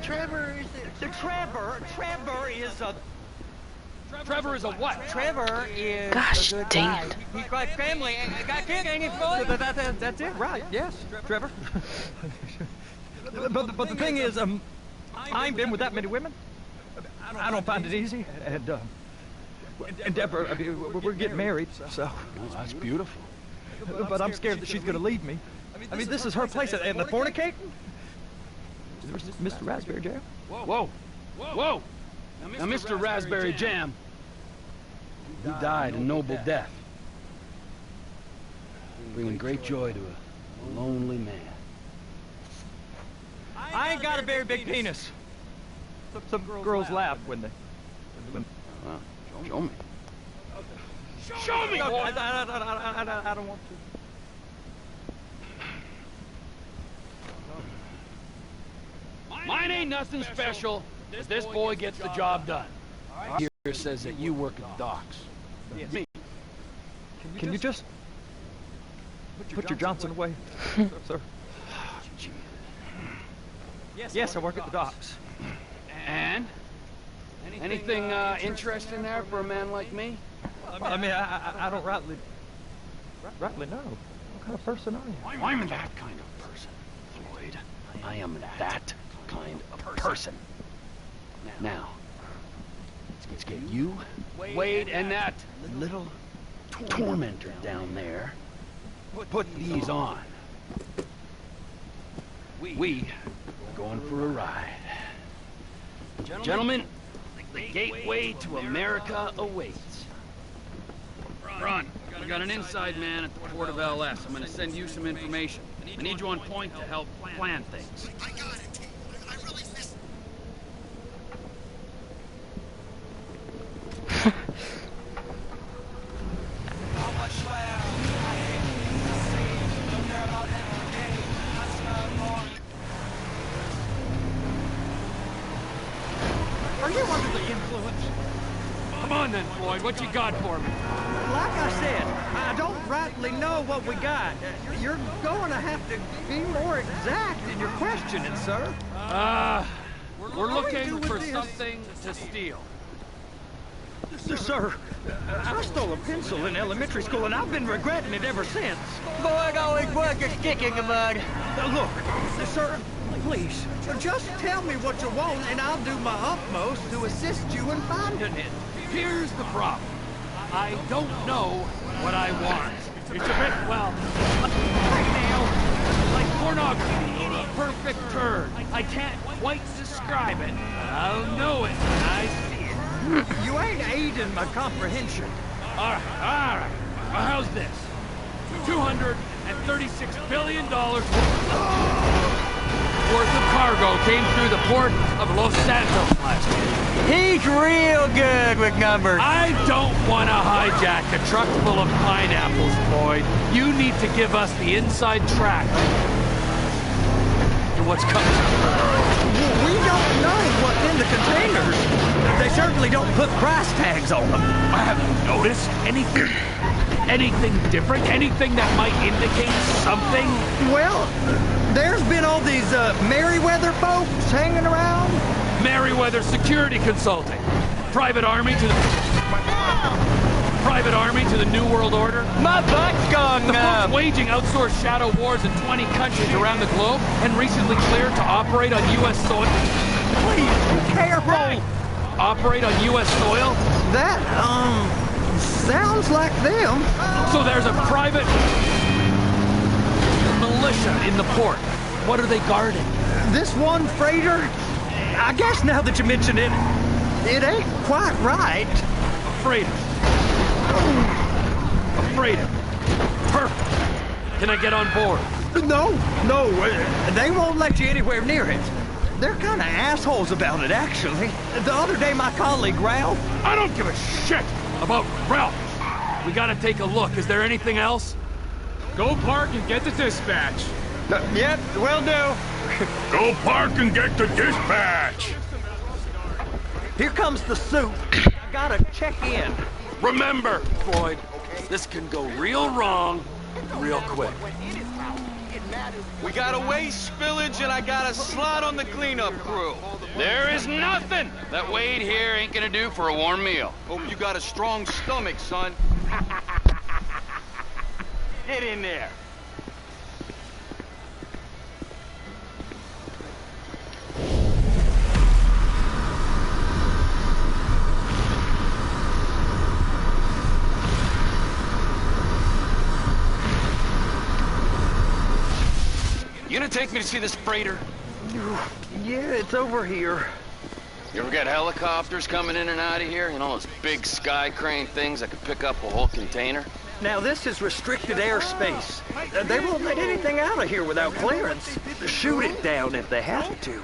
Trevor is a... Trevor is a what? Trevor is Gosh a good dang guy. it. He's got family and got kids, ain't he, Floyd? That's it, right, yes, Trevor. but the thing is, I ain't been with that many women. I don't find it easy, and Deborah, I mean, we're getting married, so... Oh, that's beautiful. But I'm scared that she's gonna leave me. I mean, this is her place, and the fornicating? Mr. Raspberry Jam? Whoa! Whoa! Now, Mr. Raspberry Jam, he died a noble death, bringing great joy to a lonely man. I ain't got a very big penis. Some girls laugh when they... Well, show me. Show me! No, I don't want to. Mine ain't nothing special, but this boy gets the job done. Here says that you work at the docks. Me. Can you just put your Johnson away, sir? Yes, I work at the docks. And? Anything interesting there for a man like me? Well, I mean, I don't rightly know. What kind of person are you? I'm that kind of person, Floyd. I am that kind of person. Now, let's get you, Wade, and that little tormentor down there. Put these on. We are going for a ride. Gentlemen, the gateway to America awaits. Ron, we got an inside man at the port of LS. I'm gonna send you some information. I need you on point to help plan things. I got it. I really missed... Are you under the influence? Come on then, Floyd. What you got for me? Like I said, I don't rightly know what we got. You're going to have to be more exact in your questioning, sir. We're looking for something to steal. Sir, I stole a pencil in elementary school, and I've been regretting it ever since. Boy, always was a stick in the mud. Look, sir, please, just tell me what you want, and I'll do my utmost to assist you in finding it. Here's the problem. I don't know what I want. It's a bit, well, like pornography, or a perfect turd. I can't quite describe it, but I'll know it when I see it. You ain't aiding my comprehension. All right. Well, how's this? $236 billion worth of cargo came through the port of Los Santos last year. He's real good with numbers. I don't want to hijack a truck full of pineapples, Floyd. You need to give us the inside track to what's coming. We don't know what's in the containers. They certainly don't put price tags on them. I haven't noticed anything different, anything that might indicate something. Well, there's been all these Merryweather folks hanging around. Merryweather Security Consulting. Private army to the New World Order. My butt's gone The numb. folks waging outsourced shadow wars in 20 countries around the globe and recently cleared to operate on U.S. soil. Please, be careful. Right. Operate on U.S. soil? That, sounds like them. So there's a private militia in the port. What are they guarding? This one freighter, I guess now that you mention it, it ain't quite right. A freighter. A freighter. Perfect. Can I get on board? No, they won't let you anywhere near it. They're kind of assholes about it, actually. The other day, my colleague, Ralph... I don't give a shit about Ralph. We gotta take a look. Is there anything else? Go park and get the dispatch. Yep, will do. Go park and get the dispatch. Here comes the soup. I gotta check in. Remember, Floyd, this can go real wrong real quick. We got a waste spillage and I got a slot on the cleanup crew. There is nothing that Wade here ain't gonna do for a warm meal. Hope you got a strong stomach, son. Get in there. You gonna take me to see this freighter? Yeah, it's over here. You ever got helicopters coming in and out of here? You know, those big sky crane things that could pick up a whole container? Now, this is restricted airspace. They won't let anything out of here without clearance. Shoot it down if they have to.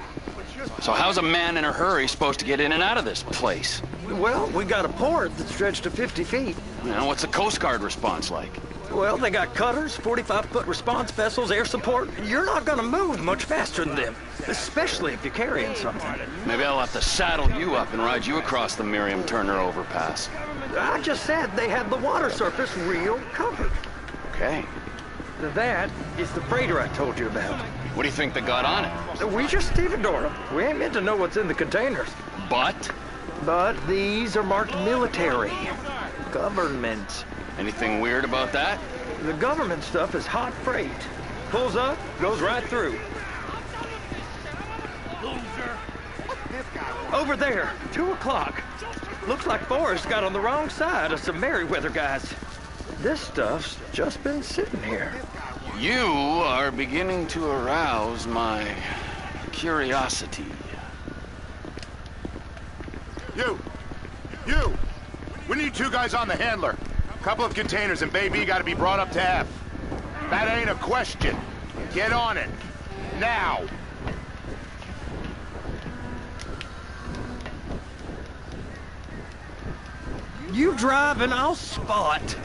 So how's a man in a hurry supposed to get in and out of this place? Well, we got a port that's stretched to 50 feet. You know, what's the Coast Guard response like? Well, they got cutters, 45-foot response vessels, air support. You're not gonna move much faster than them, especially if you're carrying something. Maybe I'll have to saddle you up and ride you across the Miriam Turner overpass. I just said they had the water surface real covered. Okay. That is the freighter I told you about. What do you think they got on it? We just stevedore them. We ain't meant to know what's in the containers. But? But these are marked military. Government. Anything weird about that? The government stuff is hot freight. Pulls up, goes right through. Over there, 2 o'clock. Looks like Forrest got on the wrong side of some Merryweather guys. This stuff's just been sitting here. You are beginning to arouse my curiosity. You! We need 2 guys on the handler. Couple of containers and Baby gotta be brought up to F. That ain't a question. Get on it. Now! You drive and I'll spot.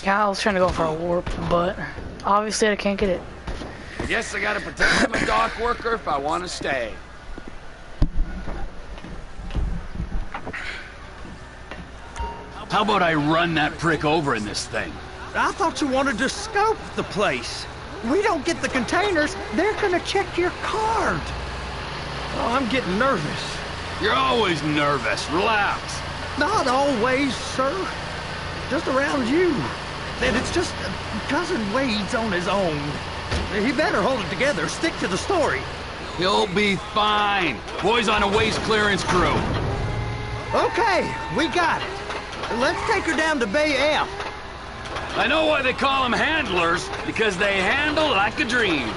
Yeah, I was trying to go for a warp, but obviously I can't get it. I guess I gotta pretend I'm a dock worker if I want to stay. How about I run that prick over in this thing? I thought you wanted to scope the place. We don't get the containers, they're gonna check your card. Oh, I'm getting nervous. You're always nervous. Relax. Not always, sir. Just around you. And it's just Cousin Wade's on his own. He better hold it together, stick to the story. You'll be fine. Boys on a waste clearance crew. Okay, we got it. Let's take her down to Bay F. I know why they call them handlers, because they handle like a dream.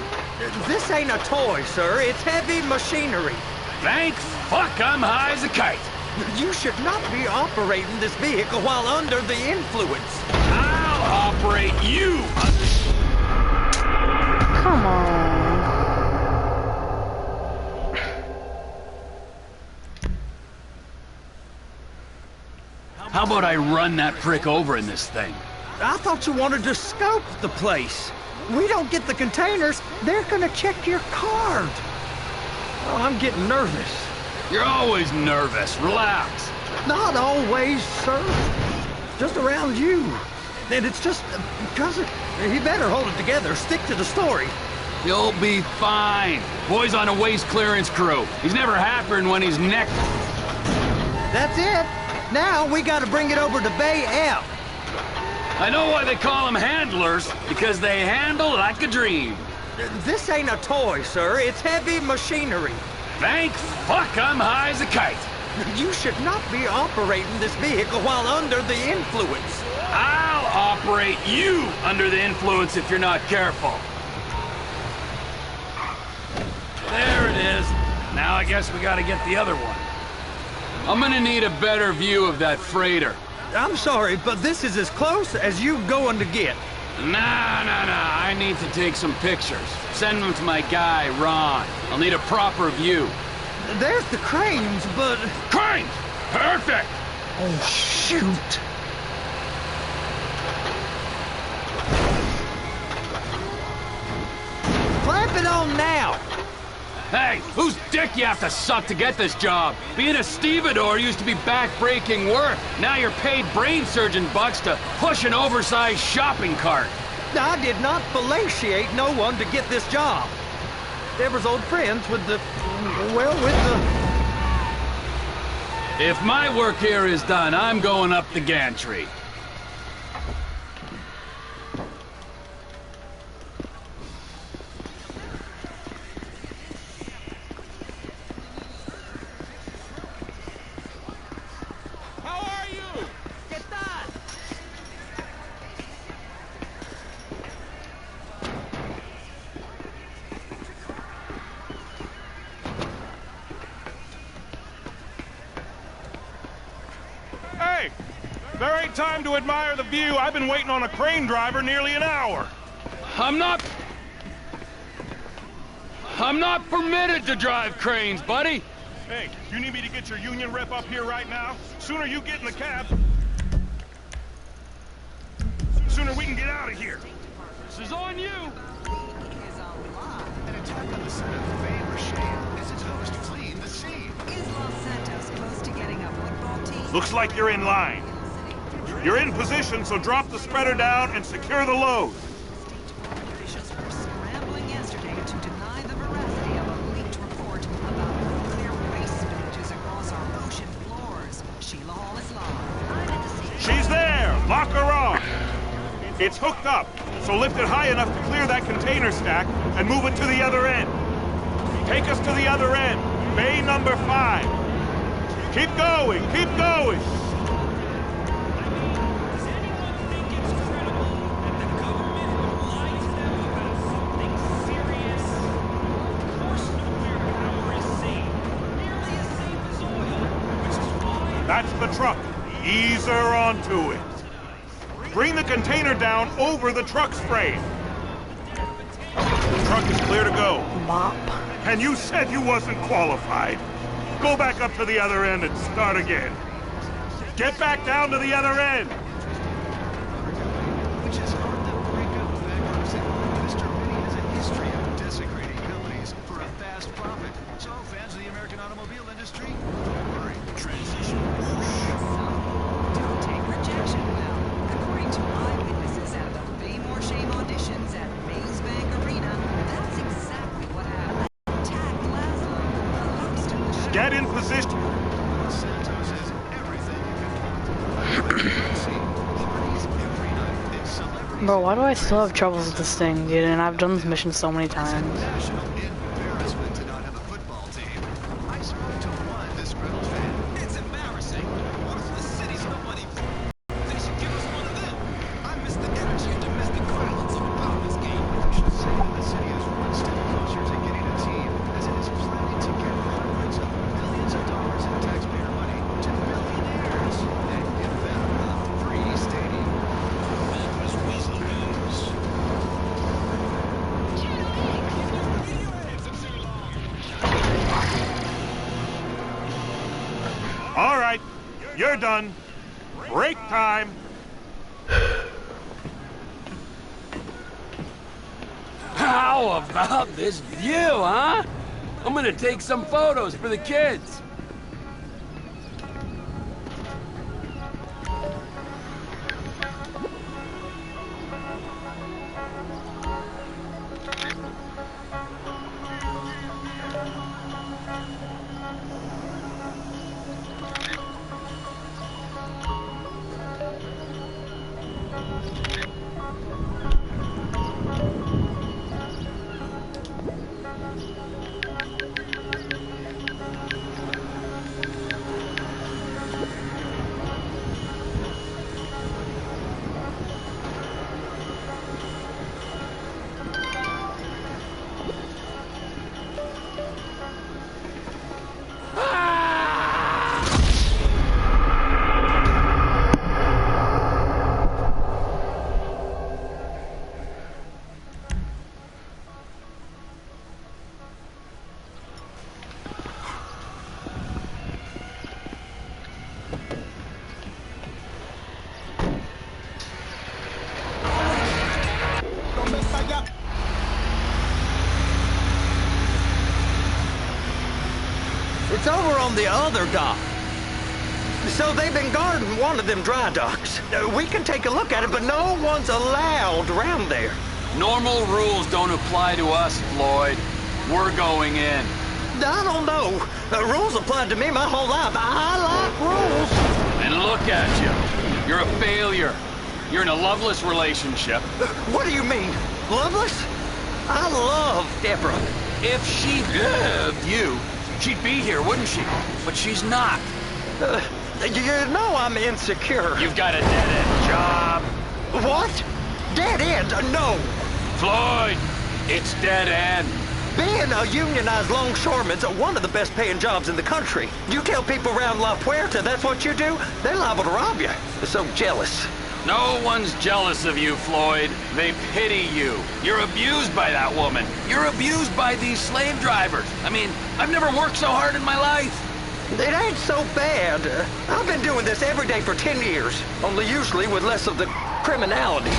This ain't a toy, sir. It's heavy machinery. Thank fuck I'm high as a kite. You should not be operating this vehicle while under the influence. I'll operate you. Come on. How about I run that prick over in this thing? I thought you wanted to scope the place. We don't get the containers, they're gonna check your card. Oh, I'm getting nervous. You're always nervous. Relax. Not always, sir. Just around you. And it's just Cousin. He better hold it together, stick to the story. You'll be fine. Boy's on a waste clearance crew. He's never happier when he's necked. That's it. Now we gotta bring it over to Bay F. I know why they call them handlers, because they handle like a dream. This ain't a toy, sir. It's heavy machinery. Thank fuck I'm high as a kite. You should not be operating this vehicle while under the influence. I'll operate you under the influence if you're not careful. There it is. Now I guess we gotta get the other one. I'm gonna need a better view of that freighter. I'm sorry, but this is as close as you going to get. Nah. I need to take some pictures. Send them to my guy, Ron. I'll need a proper view. There's the cranes, but... Cranes! Perfect! Oh, shoot. Clamp it on now. Hey, whose dick you have to suck to get this job? Being a stevedore used to be back-breaking work. Now you're paid brain surgeon bucks to push an oversized shopping cart. I did not fellatiate no one to get this job. Deborah's old friends with the... well, with the... If my work here is done, I'm going up the gantry. Hey! There ain't time to admire the view. I've been waiting on a crane driver nearly an hour. I'm not permitted to drive cranes, buddy. Hey, you need me to get your union rep up here right now? Sooner you get in the cab, sooner we can get out of here. This is on you. An attack on the site of fame or shame as its host fleeing the scene. Is Los Santos close to getting a football team? Looks like you're in line. You're in position, so drop the spreader down and secure the load. Officials were scrambling yesterday to deny the veracity of a leaked report about nuclear waste spillages across our ocean floors. Sheila Hall is live. I'm at the scene. She's there! Lock her on! It's hooked up, so lift it high enough to clear that container stack and move it to the other end. Take us to the other end, bay number 5. Keep going, keep going! That's the truck. Ease her onto it. Bring the container down over the truck's frame. The truck is clear to go. Mop. And you said you wasn't qualified. Go back up to the other end and start again. Get back down to the other end. Which has sparked the breakup of bankruptcy. Mr. Vinny has a history of desecrating companies for a fast profit. So, fans of the American automobile industry, don't worry. Transition. Don't take rejection well. According to eyewitnesses at the Fame or Shame auditions at Maze Bank Arena, that's exactly what happened. Attacked Laszlo, the host of the show. Get in position. Santos has everything you can want. Parties every night and celebrities. Bro, why do I still have troubles with this thing, dude? And I've done this mission so many times. National embarrassment to not have a football team. I spoke to one disgruntled fan. It's embarrassing. What if the city's nobody? They should give us one of them. I miss the energy and domestic violence about this game. I should say that the city is one step closer to getting a team, as it is planning to give hundreds of millions of dollars in taxpayer money to billionaires and give them a free stadium. That was Weasel News. All right, you're done. Break time. How about this view, huh? I'm gonna take some photos for the kids. It's over on the other dock. So they've been guarding one of them dry docks. We can take a look at it, but no one's allowed around there. Normal rules don't apply to us, Floyd. We're going in. I don't know. Rules applied to me my whole life. I like rules. And look at you. You're a failure. You're in a loveless relationship. What do you mean? Loveless? I love Deborah. If she loved you, she'd be here, wouldn't she? But she's not. You know I'm insecure. You've got a dead-end job. What? Dead end? No. Floyd, it's dead end. Being a unionized longshoreman's one of the best paying jobs in the country. You tell people around La Puerta that's what you do, they're liable to rob you. They're so jealous. No one's jealous of you, Floyd. They pity you. You're abused by that woman. You're abused by these slave drivers. I mean, I've never worked so hard in my life. It ain't so bad. I've been doing this every day for 10 years, only usually with less of the criminality.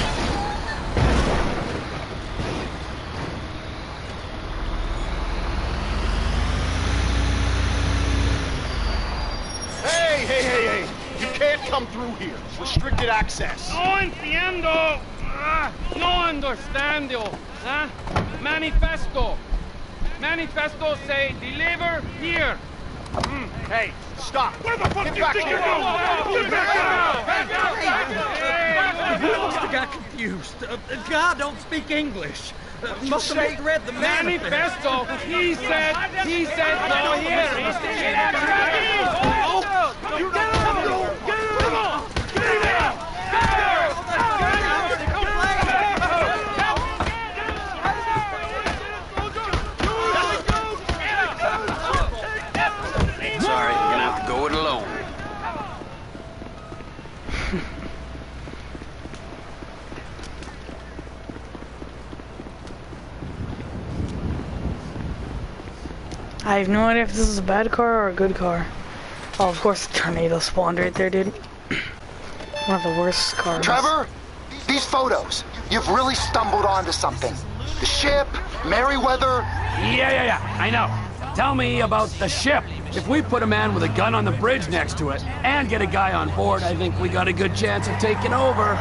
Hey! You can't come through here. Restricted access. No entiendo. No understand you. Manifesto. Manifesto say deliver here. Hey, stop. Where the fuck Get do you back think here. you're going? I must have got confused. God don't speak English. Must have misread the Manifesto. He said no here. Sorry, you're gonna have to go it alone. I have no idea if this is a bad car or a good car. Oh, of course, the tornado spawned right there, dude. One of the worst cars. Trevor, these photos, you've really stumbled onto something. The ship, Merryweather. Yeah, I know. Tell me about the ship. If we put a man with a gun on the bridge next to it and get a guy on board, I think we got a good chance of taking over.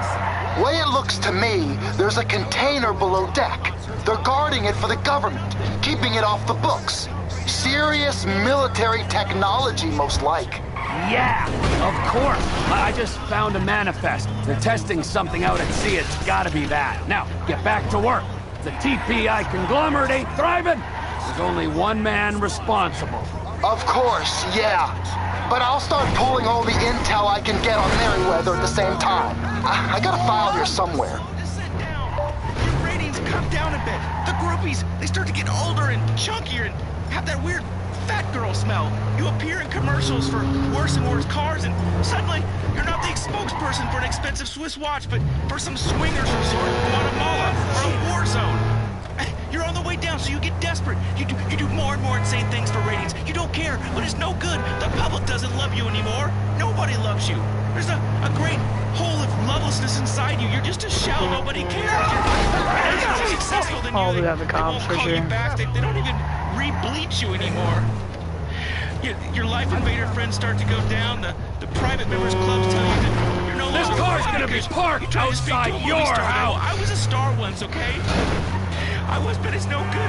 Way it looks to me, there's a container below deck. They're guarding it for the government, keeping it off the books. Serious military technology, most like. Yeah, of course. I just found a manifest. They're testing something out at sea. It's gotta be that. Now, get back to work. The TPI conglomerate ain't thriving. There's only one man responsible. Of course, yeah. But I'll start pulling all the intel I can get on Merryweather at the same time. I got a file here somewhere. Sit down. Your ratings come down a bit. The groupies, they start to get older and chunkier and have that weird fat girl smell. You appear in commercials for worse and worse cars, and suddenly you're not the spokesperson for an expensive Swiss watch, but for some swingers resort in Guatemala or a war zone. You're on the way down, so you get desperate. You do more and more insane things for ratings. You don't care, but it's no good. The public doesn't love you anymore. Nobody loves you. There's a great hole of lovelessness inside you. You're just a shell. Nobody cares. You're more successful than Oh, you. we got the cops for call sure. you back. They don't even re-bleach you anymore. Your life invader friends start to go down. The private members clubs tell you that you're no longer. This car's gonna be because parked you tried to speak to a outside movie your star. house. I was a star once, okay? I was, but it's no good.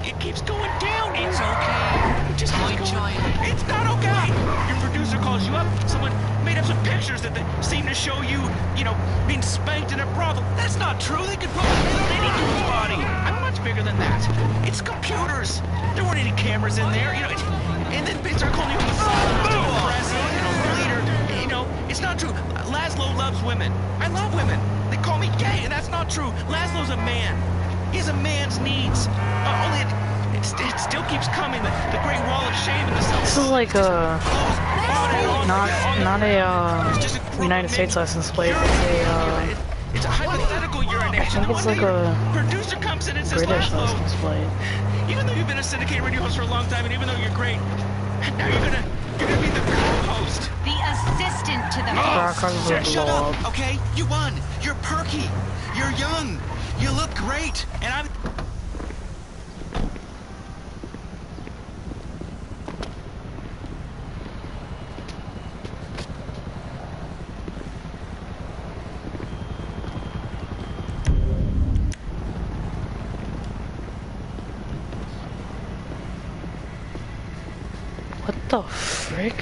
It keeps going down. It's okay. It just keeps going. It's not okay. Your producer calls you up. Someone made up some pictures that they seem to show you, being spanked in a brothel. That's not true. They could put it on any dude's body. I'm much bigger than that. It's computers. There weren't any cameras in there, And then they start calling you a leader. It's not true. Laszlo loves women. I love women. They call me gay, and that's not true. Laszlo's a man. He has a man's needs. Only it still keeps coming. The great wall of shame and the self. This is like a not a United States license plate. It's a hypothetical urination. I think it's like a producer comes in and says, British Laszlo, license plate. even though you've been a syndicated radio host for a long time, and even though you're great, now you're gonna be the co-host. The assistant to the Our host. cars will Shut blow up, up. okay? You won. You're perky. You're young. You look great. And I'm... The frick?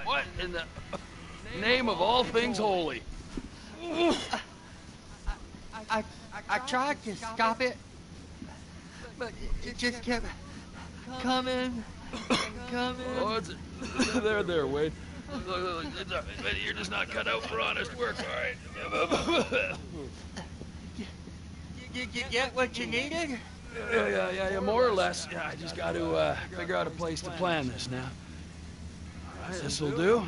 What in the name of all things holy? I tried to stop it, but it just kept coming and coming. Oh, there, Wade. Look, you're just not cut out for honest work, all right? Did you get what you needed? Yeah, more or less. Yeah, I just got to figure out a place to plan this now. All right, this'll do.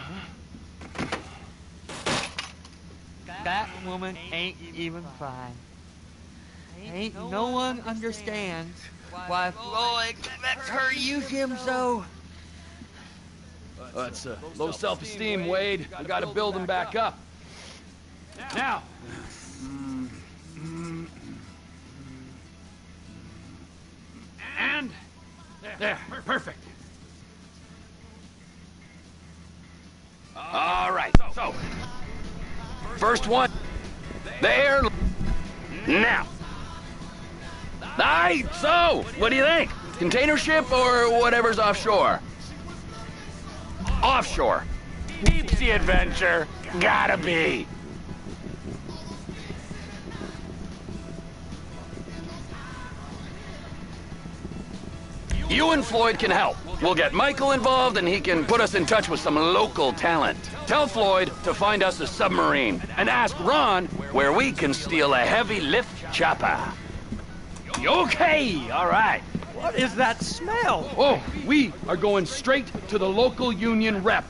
That woman ain't even fine. Ain't no one understands why Floyd lets her use him so. That's low self-esteem, Wade. We got to build him back up. Now. And there, perfect. All right, so first one there. Now. Aye, so what do you think? Container ship or whatever's offshore? Offshore. Deep sea adventure. Gotta be. You and Floyd can help. We'll get Michael involved and he can put us in touch with some local talent. Tell Floyd to find us a submarine and ask Ron where we can steal a heavy lift chopper. Okay, all right. What is that smell? Oh, we are going straight to the local union rep.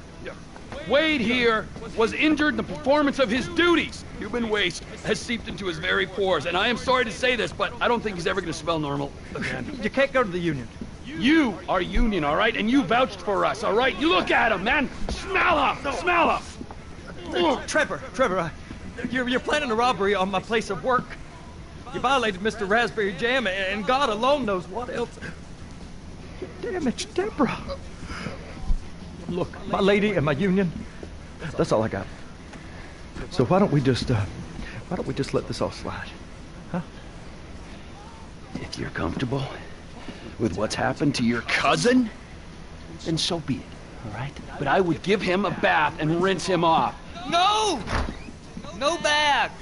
Wade here was injured in the performance of his duties. Human waste has seeped into his very pores, and I am sorry to say this, but I don't think he's ever going to smell normal again. You can't go to the union. You are union, all right? And you vouched for us, all right? You look at him, man. Smell him! Smell him! Trevor, you're planning a robbery on my place of work. You violated Mr. Raspberry Jam, and God alone knows what else. Damn it, Deborah. Look, my lady and my union, that's all I got. So why don't we just let this all slide, huh? If you're comfortable with what's happened to your cousin, then so be it, all right? But I would give him a bath and rinse him off. No! No bath!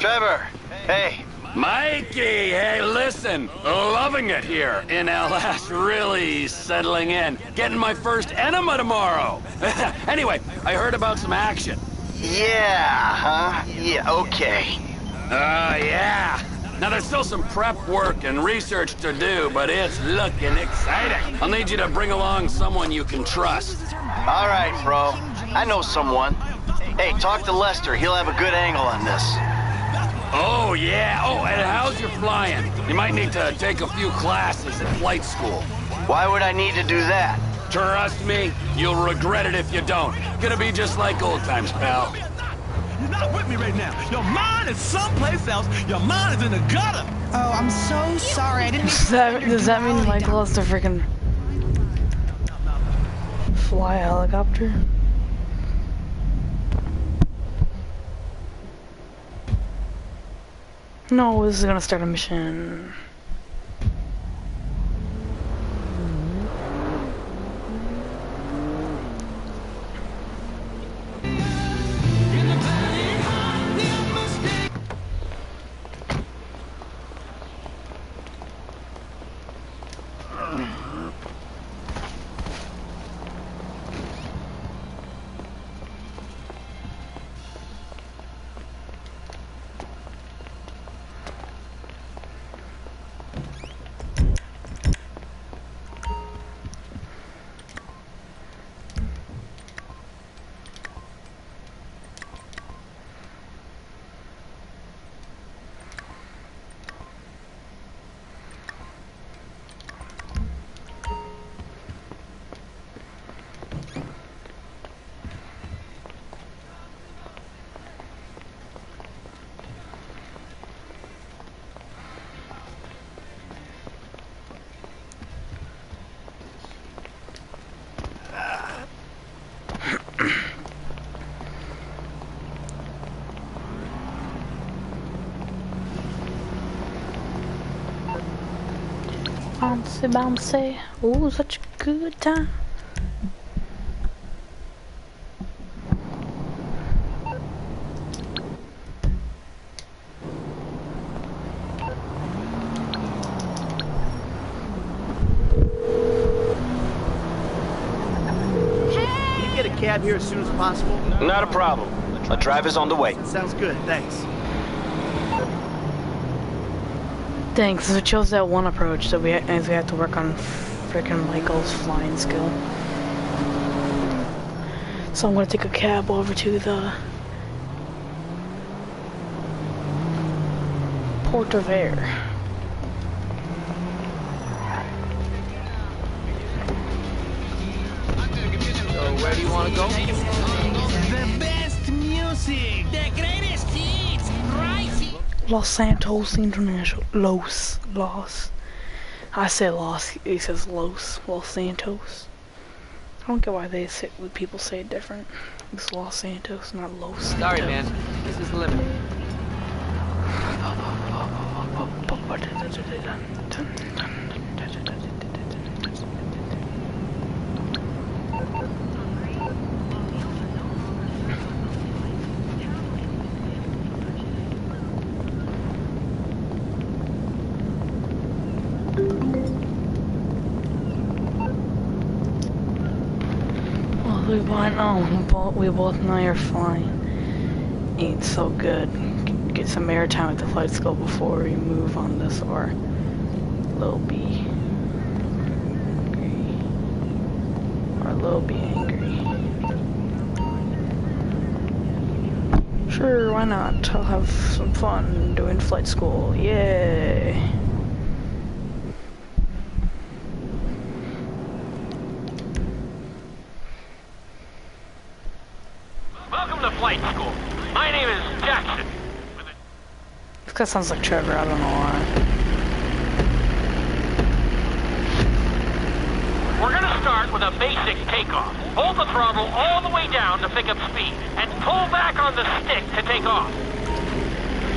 Trevor, hey. Mikey, hey, listen. Loving it here in LS, really settling in. Getting my first enema tomorrow. Anyway, I heard about some action. Yeah, huh? Yeah, okay. Yeah. Now, there's still some prep work and research to do, but it's looking exciting. I'll need you to bring along someone you can trust. All right, bro. I know someone. Hey, talk to Lester. He'll have a good angle on this. Oh, yeah. Oh, and how's your flying? You might need to take a few classes at flight school. Why would I need to do that? Trust me, you'll regret it if you don't. Gonna be just like old times, pal. You're not with me right now. Your mind is someplace else. Your mind is in the gutter. Oh, I'm so sorry. I didn't Does that mean Michael has to freaking fly a helicopter? No, this is gonna start a mission. Bouncy, bouncy. Ooh, such a good time. Cab here as soon as possible? Not a problem. A driver's on the way. Sounds good, thanks. Thanks, so it chose that one approach that we have to work on frickin' Michael's flying skill. So I'm gonna take a cab over to the Port of Air. Where do you want to go? The best music, the greatest hits, right? Los Santos International. Los. I say Los. He says Los Santos. I don't get why people say it different. It's Los Santos, not Los Santos. Sorry, man. This is the limit. We both know you're flying. Ain't so good. Get some airtime at the flight school before we move on this, or Lil B. Or Lil B angry. Sure, why not? I'll have some fun doing flight school. Yay! Flight school. My name is Jackson. This guy sounds like Trevor, I don't know why. We're gonna start with a basic takeoff. Hold the throttle all the way down to pick up speed, and pull back on the stick to take off.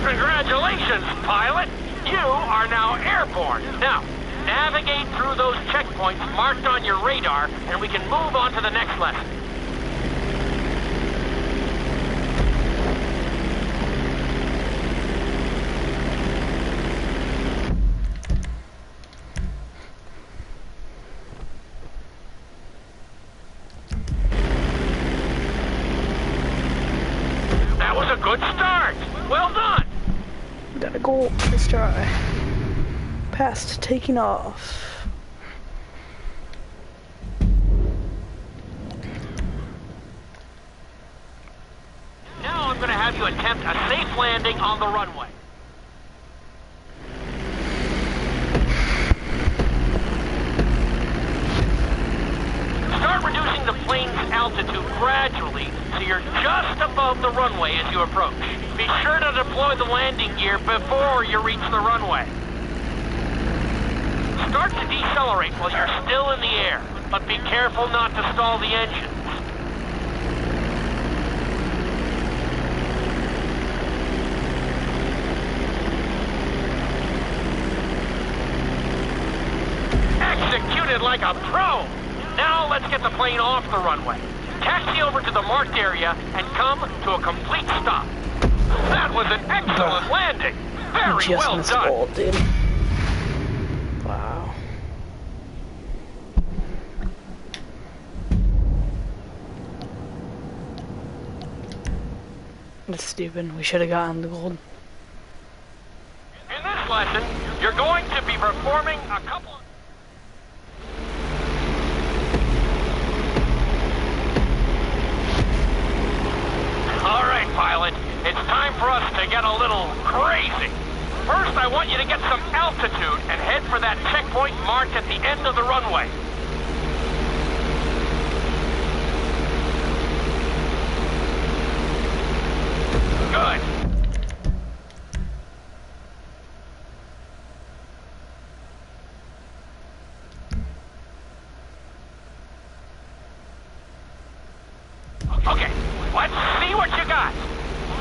Congratulations, pilot! You are now airborne. Now, navigate through those checkpoints marked on your radar, and we can move on to the next lesson. Good start! Well done! Gotta go. Let's try. Past taking off. Now I'm gonna have you attempt a safe landing on the runway. Start reducing the plane's altitude gradually so you're just above the runway as you approach. Be sure to deploy the landing gear before you reach the runway. Start to decelerate while you're still in the air, but be careful not to stall the engines. Executed like a pro! Now let's get the plane off the runway. Taxi over to the marked area and come to a complete stop. That was an excellent landing. Very well done. Goal, dude. Wow. That's stupid. We should have gotten the gold. In this lesson, you're going to be performing a couple of... All right, pilot. It's time for us to get a little crazy. First, I want you to get some altitude and head for that checkpoint marked at the end of the runway. Good. Okay, let's see what you got.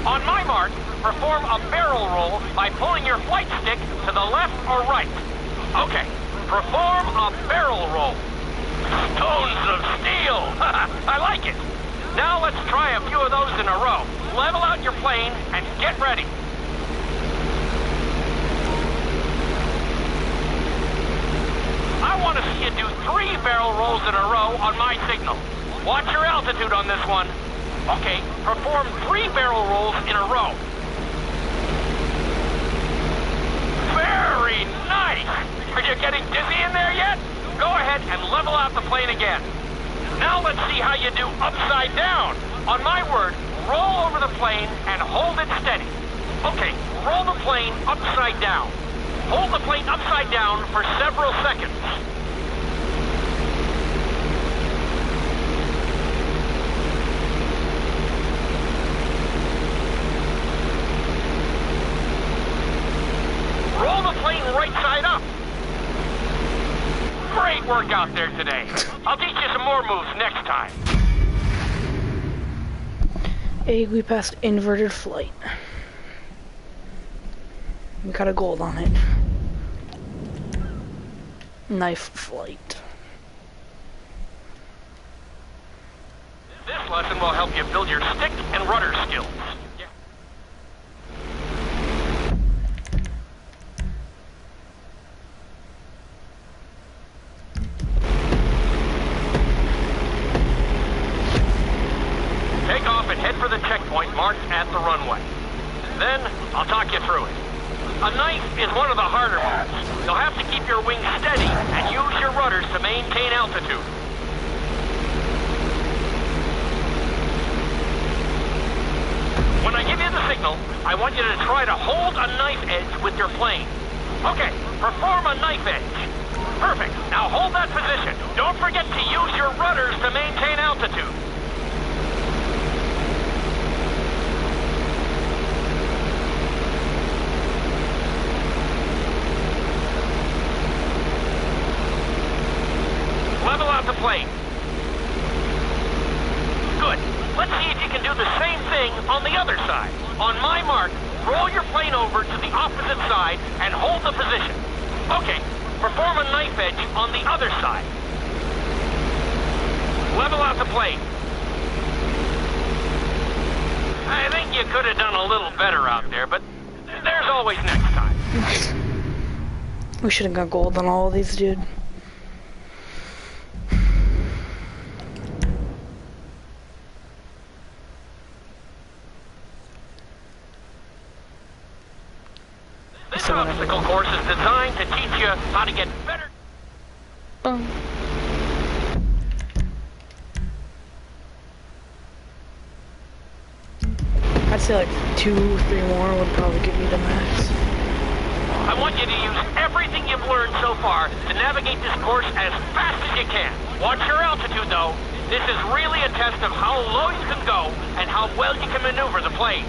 On my mark, perform a barrel roll by pulling your flight stick to the left or right. Okay, perform a barrel roll. Stones of steel! I like it! Now let's try a few of those in a row. Level out your plane and get ready. I want to see you do 3 barrel rolls in a row on my signal. Watch your altitude on this one. Okay, perform 3 barrel rolls in a row. Very nice! Are you getting dizzy in there yet? Go ahead and level out the plane again. Now let's see how you do upside down. On my word, roll over the plane and hold it steady. Okay, roll the plane upside down. Hold the plane upside down for several seconds. Roll the plane right side up. Great work out there today. I'll teach you some more moves next time. Hey, we passed inverted flight. We got a gold on it. Knife flight. This lesson will help you build your stick and rudder skills. Take off and head for the checkpoint marked at the runway. Then, I'll talk you through it. A knife is one of the harder moves. You'll have to keep your wings steady and use your rudders to maintain altitude. When I give you the signal, I want you to try to hold a knife edge with your plane. Okay, perform a knife edge. Perfect. Now hold that position. Don't forget to use your rudders to maintain altitude. Level out the plane. Good. Let's see if you can do the same thing on the other side. On my mark, roll your plane over to the opposite side and hold the position. Okay, perform a knife edge on the other side. Level out the plane. I think you could have done a little better out there, but there's always next time. We should have got gold on all of these, dude. This obstacle course is designed to teach you how to get better. I'd say like 2, 3 more would probably give me the max. I want you to use everything you've learned so far to navigate this course as fast as you can. Watch your altitude, though. This is really a test of how low you can go and how well you can maneuver the plane.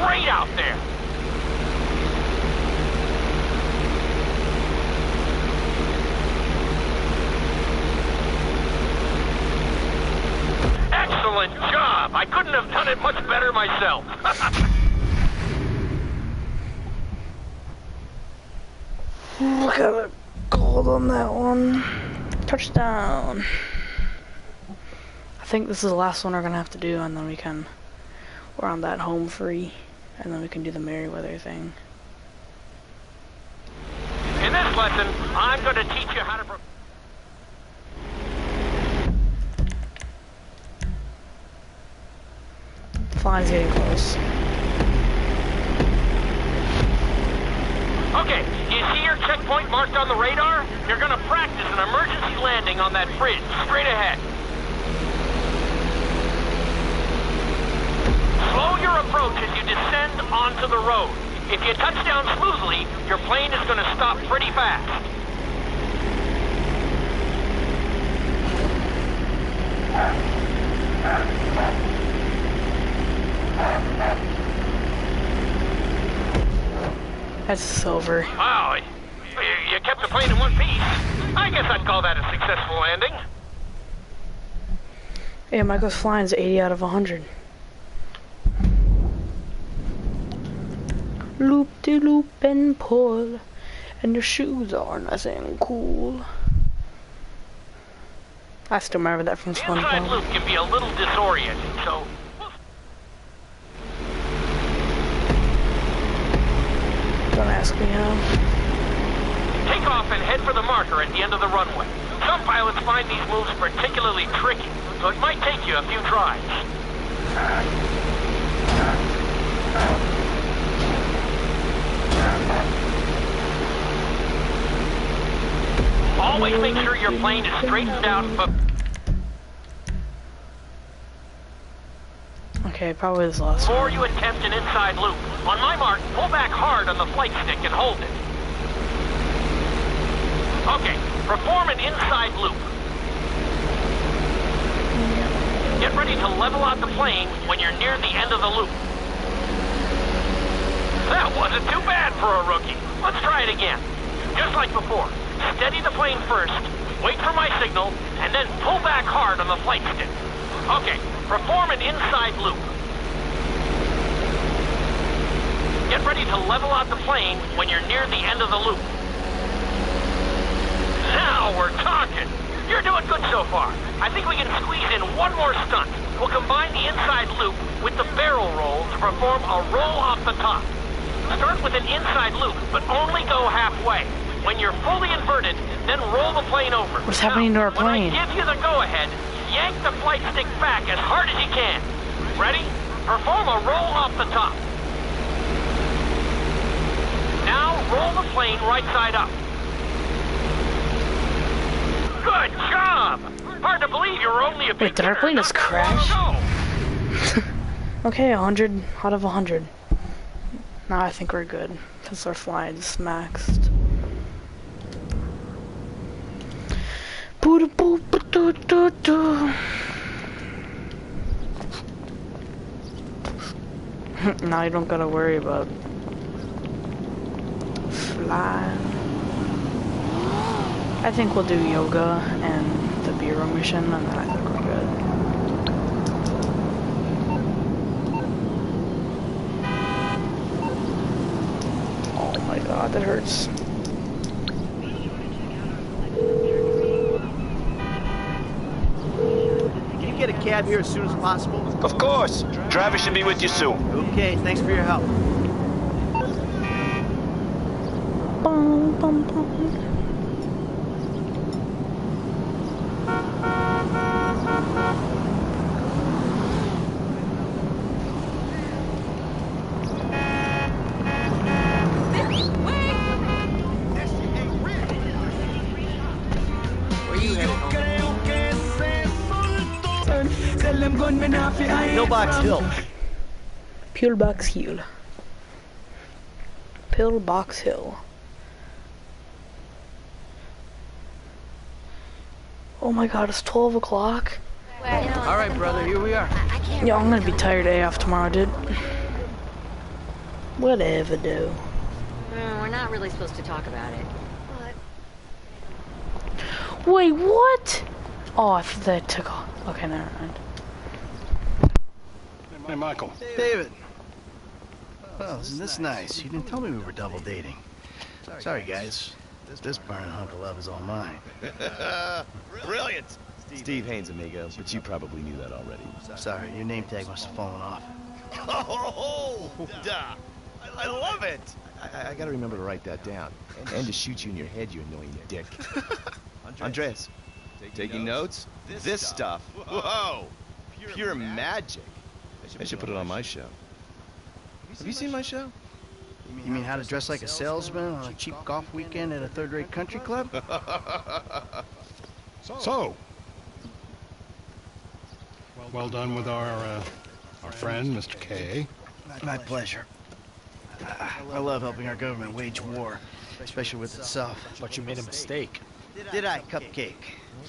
great out there. Excellent job. I couldn't have done it much better myself. Look at the gold on that one. Touchdown. I think this is the last one we're gonna have to do, and then we're on that home free, and then we can do the Merryweather thing. In this lesson, I'm gonna teach you how to... The fly's getting close. Okay, do you see your checkpoint marked on the radar? You're gonna practice an emergency landing on that bridge, straight ahead. Slow your approach as you descend onto the road. If you touch down smoothly, your plane is gonna stop pretty fast. That's silver. Wow, you kept the plane in one piece. I guess I'd call that a successful landing. Yeah, Michael's flying's 80 out of 100. Loop-de-loop and pull, and your shoes are nice and cool. I still remember that from SpongeBob. Inside loop can be a little disorienting, so... Don't ask me how. Take off and head for the marker at the end of the runway. Some pilots find these moves particularly tricky, so it might take you a few tries. Always make sure your plane is straightened out, but... Okay, probably this last before one. you attempt an inside loop, on my mark, pull back hard on the flight stick and hold it. Okay, perform an inside loop. Get ready to level out the plane when you're near the end of the loop. That wasn't too bad for a rookie. Let's try it again. Just like before, steady the plane first, wait for my signal, and then pull back hard on the flight stick. Okay, perform an inside loop. Get ready to level out the plane when you're near the end of the loop. Now we're talking. You're doing good so far. I think we can squeeze in one more stunt. We'll combine the inside loop with the barrel roll to perform a roll off the top. Start with an inside loop, but only go halfway. When you're fully inverted, then roll the plane over. What's happening to our plane? When I give you the go-ahead, yank the flight stick back as hard as you can. Ready? Perform a roll off the top. Now roll the plane right side up. Good job! Hard to believe you're only a Wait, did our plane just crash? Okay, 100 out of 100. Now I think we're good, because our flying's maxed. Now you don't gotta worry about flying. I think we'll do yoga and the bureau mission, and then I think we're good. Oh my god, that hurts. Can you get a cab here as soon as possible? Of course. Driver should be with you soon. Okay, thanks for your help. Bum, bum, bum. Pillbox Hill. Pillbox Hill. Pillbox Hill. Oh my god, it's 12 o'clock. Alright, brother, here we are. Yo, I'm gonna be tired AF tomorrow, dude. Whatever, though. We're not really supposed to talk about it. But... Wait, what? Oh, I thought that took off. Okay, never mind. Hey, Michael. David. Well, isn't this nice? You didn't tell me we were double dating. Sorry, guys. This burning hunk of love is all mine. Brilliant! Steve Haynes, amigo, but you probably knew that already. Sorry, your name tag must have fallen off. Oh, duh. I love it! I gotta remember to write that down. And to shoot you in your head, you annoying dick. Andreas, taking notes? This stuff, whoa! Pure magic. I should put it on my show. Have you seen my show? You mean how to dress like a salesman on a cheap golf weekend at a third-rate country club? So, well done with our friend, Mr. K. My pleasure. I love helping our government wage war, especially with itself. But you made a mistake. Did I, Cupcake?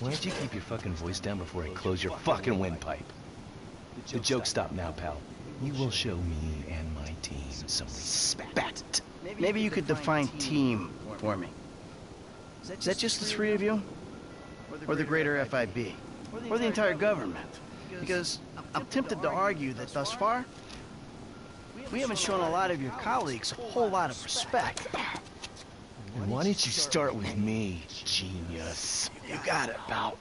Why don't you keep your fucking voice down before I close your fucking windpipe? The joke stopped now, pal. You will show me and my team some respect. Maybe you could define team for me. Is that just the three of you? Or the greater FIB? Or the entire government? Because I'm tempted to argue that thus far, we haven't shown a lot of your colleagues a whole lot of respect. And why don't you start with me, genius? You got it, pal.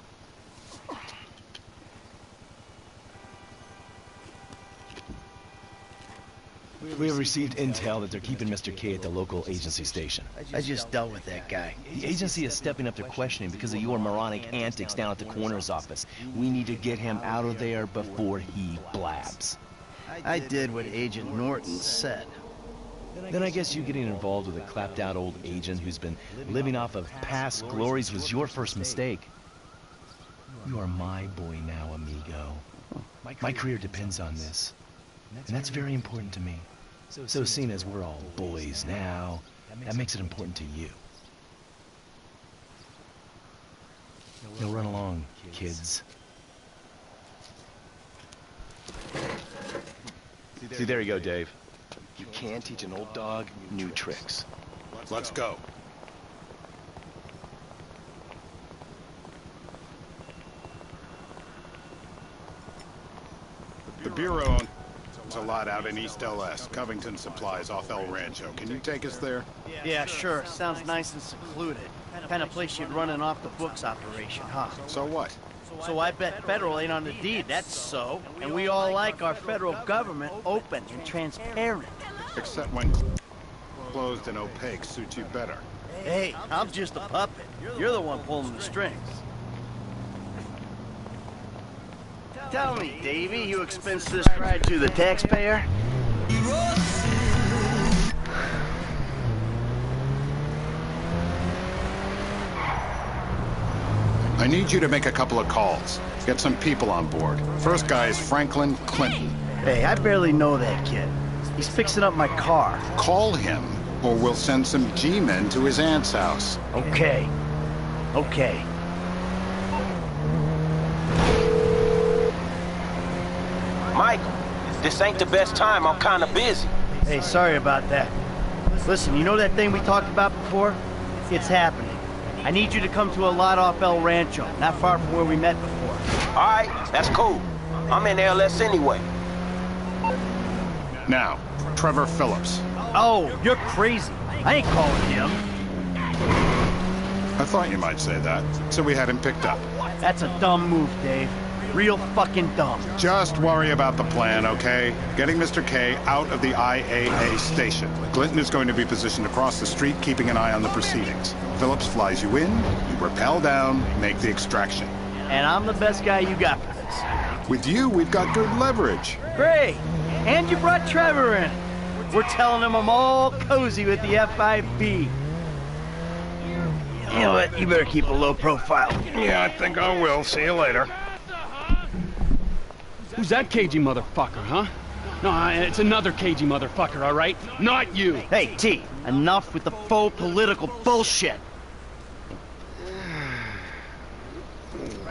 We have received intel that they're keeping Mr. K at the local agency station. I just dealt with that guy. The agency is stepping up their questioning because of your moronic antics down at the coroner's office. We need to get him out of there before he blabs. I did what Agent Norton said. Then I guess you getting involved with a clapped-out old agent who's been living off of past glories was your first mistake. You are my boy now, amigo. My career depends on this, and that's very important to me. So seeing as we're all boys now, that makes it important to you. Now run along, kids. See, there you go, Dave. You can teach an old dog new tricks. Let's go. The Bureau owns a lot out in East LS. Covington Supplies off El Rancho. Can you take us there? Yeah, sure. Sounds nice and secluded. Kind of place you'd run an off-the-books operation, huh? So what? So I bet federal ain't on the deed, that's so. And we all like our federal government open and transparent. Except when closed and opaque suits you better. Hey, I'm just a puppet. You're the one pulling the strings. Tell me, Davy, you expense this ride to the taxpayer? I need you to make a couple of calls. Get some people on board. First guy is Franklin Clinton. Hey, I barely know that kid. He's fixing up my car. Call him, or we'll send some G-men to his aunt's house. Okay. Okay. Michael, this ain't the best time. I'm kind of busy. Hey, sorry about that. Listen, you know that thing we talked about before? It's happening. I need you to come to a lot off El Rancho, not far from where we met before. All right, that's cool. I'm in LS anyway. Now, Trevor Phillips. Oh, you're crazy. I ain't calling him. I thought you might say that, so we had him picked up. That's a dumb move, Dave. Real fucking dumb. Just worry about the plan, okay? Getting Mr. K out of the IAA station. Clinton is going to be positioned across the street, keeping an eye on the proceedings. Phillips flies you in, you rappel down, make the extraction. And I'm the best guy you got for this. With you, we've got good leverage. Great. And you brought Trevor in. We're telling him I'm all cozy with the FIB. You know what? You better keep a low profile. Yeah, I think I will. See you later. Who's that cagey motherfucker, huh? No, it's another cagey motherfucker, all right? Not you! Hey, T, enough with the faux political bullshit.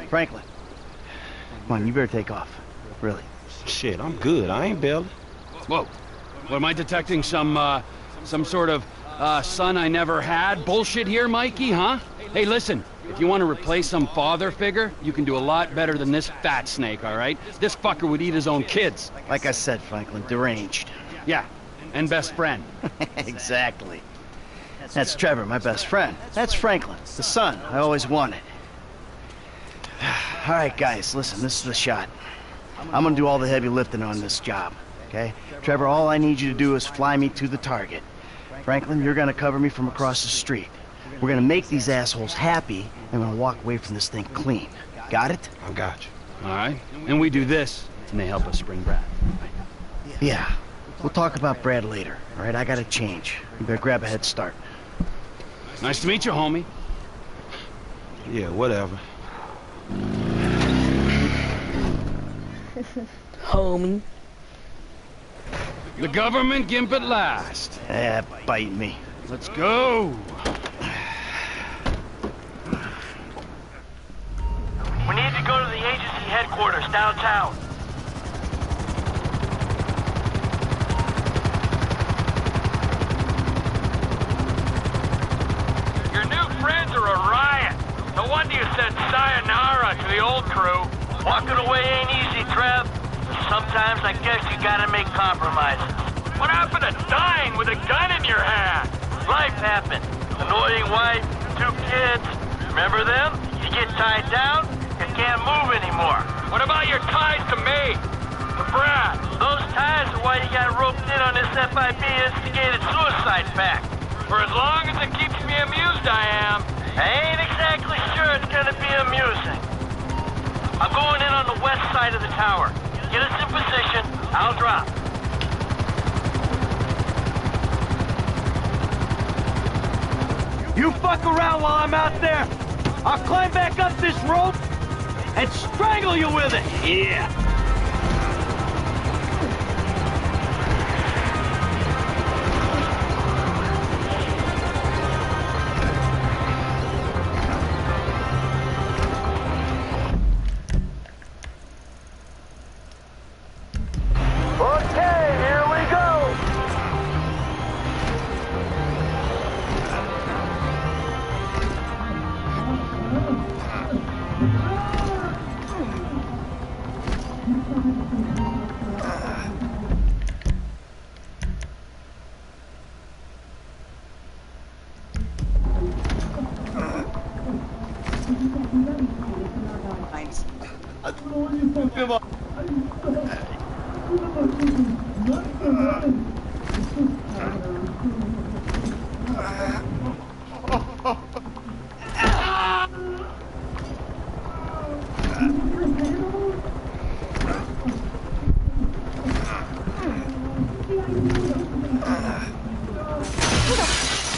Franklin, come on, you better take off. Really. Shit, I'm good. I ain't bailed. Whoa. What, am I detecting some sort of, son I never had bullshit here, Mikey, huh? Hey, listen, if you want to replace some father figure, you can do a lot better than this fat snake, all right? This fucker would eat his own kids. Like I said, Franklin, deranged. Yeah, and best friend. Exactly. That's Trevor, my best friend. That's Franklin, the son I always wanted. All right, guys, listen, this is the shot. I'm gonna do all the heavy lifting on this job, okay? Trevor, all I need you to do is fly me to the target. Franklin, you're gonna cover me from across the street. We're gonna make these assholes happy, and we're gonna walk away from this thing clean. Got it? I got you. All right, and we do this, and they help us spring Brad. Yeah, we'll talk about Brad later, all right? I gotta change. You better grab a head start. Nice to meet you, homie. Yeah, whatever. Homie. The government gimp at last. Yeah, bite me. Let's go. We need to go to the agency headquarters downtown. Your new friends are a riot. No wonder you said sayonara to the old crew. Walking away ain't easy, Trev. Sometimes I guess you gotta make compromises. What happened to dying with a gun in your hand? Life happened. Annoying wife, 2 kids. Remember them? You get tied down, you can't move anymore. What about your ties to me? To Brad? Those ties are why you got roped in on this FIB instigated suicide pact. For as long as it keeps me amused, I am. I ain't exactly sure it's gonna be amusing. I'm going in on the west side of the tower. Get us in position, I'll drop. You fuck around while I'm out there. I'll climb back up this rope and strangle you with it. Yeah. Okay, here we go.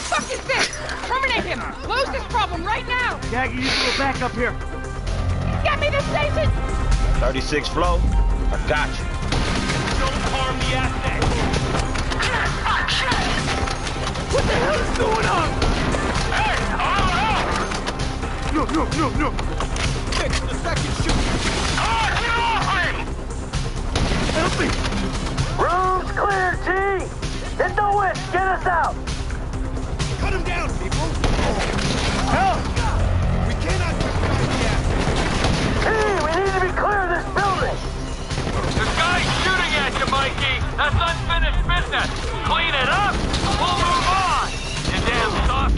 Fuck is this? Terminate him! Close this problem right now! Jackie, you go back up here. Get me the station! 36 flow. I got you. Don't harm the asset. What the hell is going on? Hey! No. Fix the second shoot. Help me! Room's clear, T! Hit the winch, get us out! Cut him down, people! Help! We cannot destroy the asset. T, we need to be clear of this building! The guy's shooting at you, Mikey! That's unfinished business! Clean it up! We'll move on! You damn soft!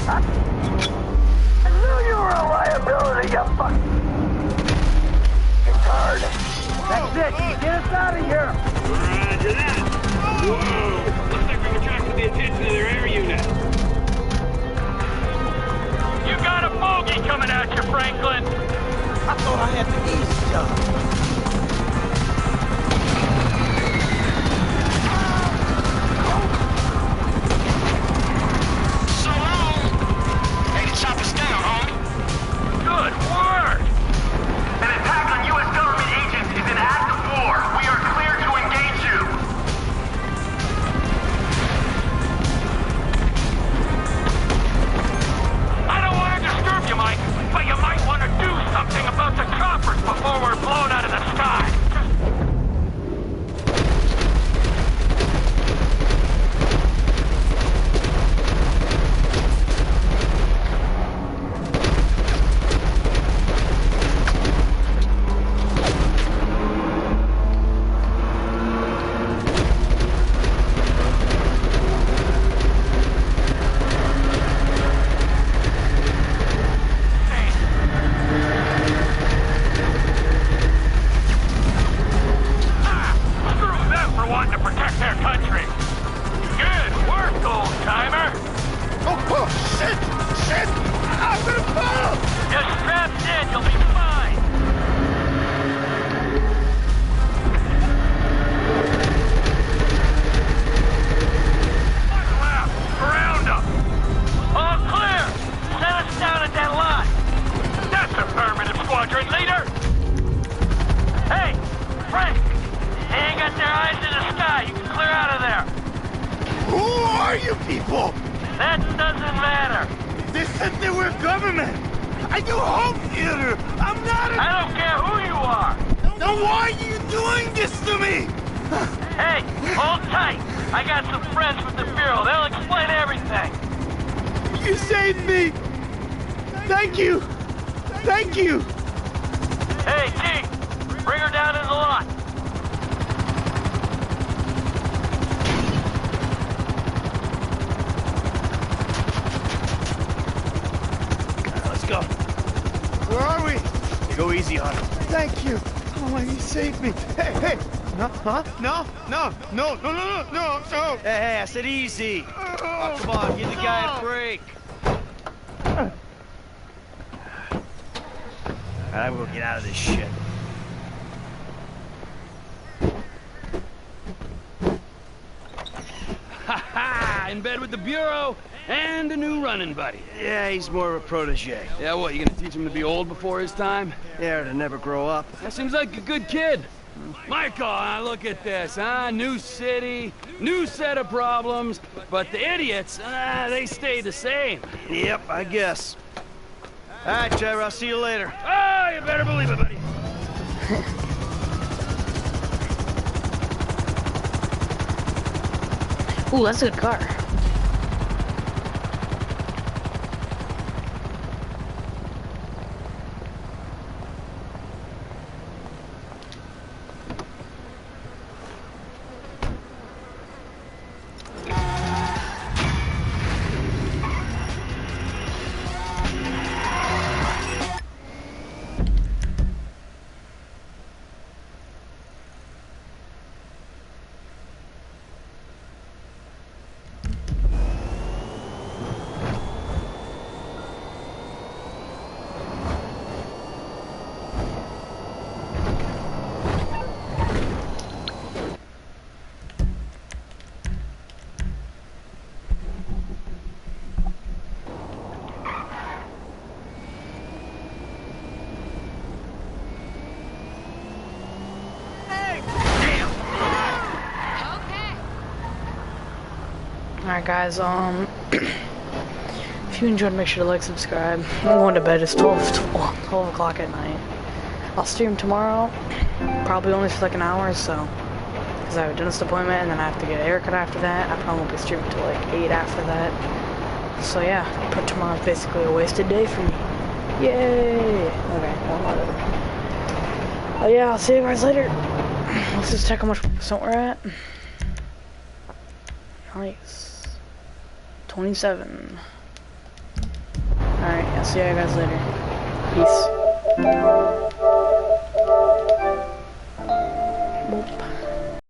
I knew you were a liability, you fuck! Retard. That's it! Get us out of here! Roger that! Whoa! Looks like we've attracted the attention of their air unit. You got a bogey coming at you, Franklin! I thought I had the easy job. Good work! An attack on U.S. government agents is an act of war. We are clear to engage you. Shit! Shit! I'm gonna fall! Just strapped in, you'll be fine. Around them. All clear. Set us down at that lot. That's affirmative, squadron leader. Hey, Frank. They ain't got their eyes in the sky. You can clear out of there. Who are you people? That doesn't matter. They said they were government. I do home theater. I'm not a... I don't care who you are. Then why are you doing this to me? Hey, hold tight. I got some friends with the Bureau. They'll explain everything. You saved me. Thank you. Thank you. Hey, G, bring her down in the lot. Let's go. Where are we? Go easy on him. Thank you. Oh, you saved me. Hey, hey. No, huh? No, no, no, no, no, no, no. Hey, I said easy. Oh, come on, give the guy a break. Alright, we'll get out of this shit. Ha ha! In bed with the Bureau and a new running buddy. Yeah, he's more of a protege. Yeah, what, you gonna teach him to be old before his time? Yeah, to never grow up. That seems like a good kid. Michael, look at this, huh? New city, new set of problems, but the idiots, they stay the same. Yep, I guess. All right, Trevor, I'll see you later. Oh, you better believe it, buddy. Ooh, that's a good car. Alright guys, if you enjoyed, make sure to like, subscribe. I'm going to bed. It's 12 o'clock at night. I'll stream tomorrow, probably only for like an hour or so, because I have a dentist appointment and then I have to get a haircut after that. I probably won't be streaming till like 8 after that. So yeah, but tomorrow's basically a wasted day for me. Yay! Okay, well, whatever. Oh yeah, I'll see you guys later. Let's just check how much percent we're at. Nice. 27. Alright, I'll see you guys later. Peace.